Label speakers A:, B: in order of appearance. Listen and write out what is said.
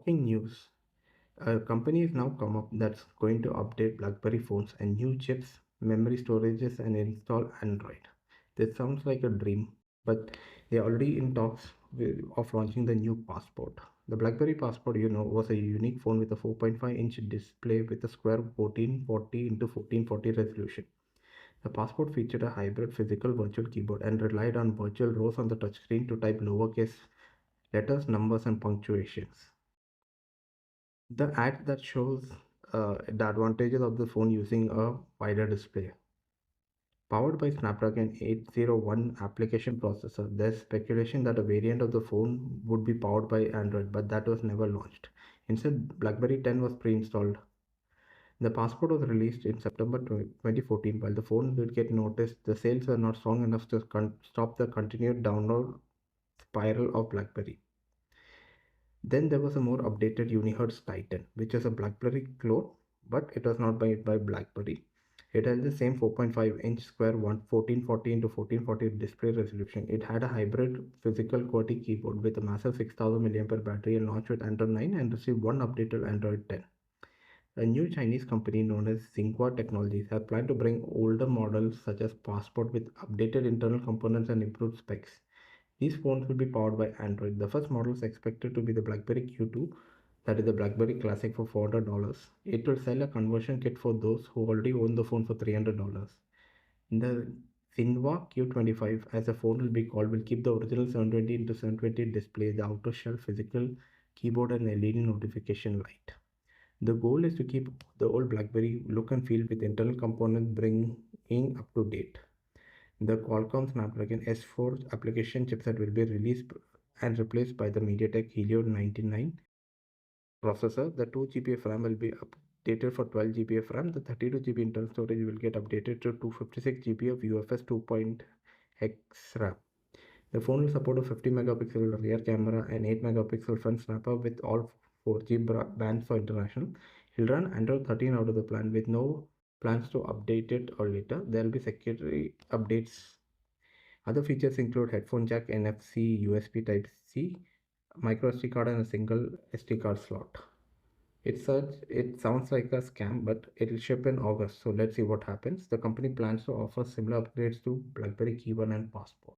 A: Shocking news. A company is now come up that's going to update BlackBerry phones and new chips, memory storages, and install Android. This sounds like a dream, but they're already in talks of launching the new Passport. The BlackBerry Passport, was a unique phone with a 4.5-inch display with a square 1440 into 1440 resolution. The Passport featured a hybrid physical virtual keyboard and relied on virtual rows on the touchscreen to type lowercase letters, numbers, and punctuations. The ad that shows the advantages of the phone using a wider display. Powered by Snapdragon 801 application processor, there's speculation that a variant of the phone would be powered by Android, but that was never launched. Instead, BlackBerry 10 was pre-installed. The Passport was released in September 2014. While the phone did get noticed, the sales were not strong enough to stop the continued downward spiral of BlackBerry. Then there was a more updated Unihertz Titan, which is a BlackBerry clone, but it was not made by BlackBerry. It has the same 4.5-inch square 1440 into 1440 display resolution. It had a hybrid physical QWERTY keyboard with a massive 6000 mAh battery and launched with Android 9 and received one updated Android 10. A new Chinese company known as Zinwa Technologies has planned to bring older models such as Passport with updated internal components and improved specs. These phones will be powered by Android. The first model is expected to be the BlackBerry Q2, that is the BlackBerry Classic for $400. It will sell a conversion kit for those who already own the phone for $300. The Zinwa Q25, as the phone will be called, will keep the original 720 into 720 display, the outer shell physical keyboard, and LED notification light. The goal is to keep the old BlackBerry look and feel with internal components bringing up to date. The Qualcomm Snapdragon S4 application chipset will be released and replaced by the MediaTek Helio G99 processor. The 2 GB of RAM will be updated for 12 GB of RAM. The 32 GB internal storage will get updated to 256 GB of UFS 2.x RAM. The phone will support a 50 megapixel rear camera and 8 megapixel front snapper with all 4G bands for international. He'll run Android 13 out of the plan with no plans to update it or later. There will be security updates. Other features include headphone jack, NFC, USB Type-C, micro SD card, and a single SD card slot. It sounds like a scam, but it'll ship in August, so let's see what happens. The company plans to offer similar upgrades to BlackBerry KEYone and Passport.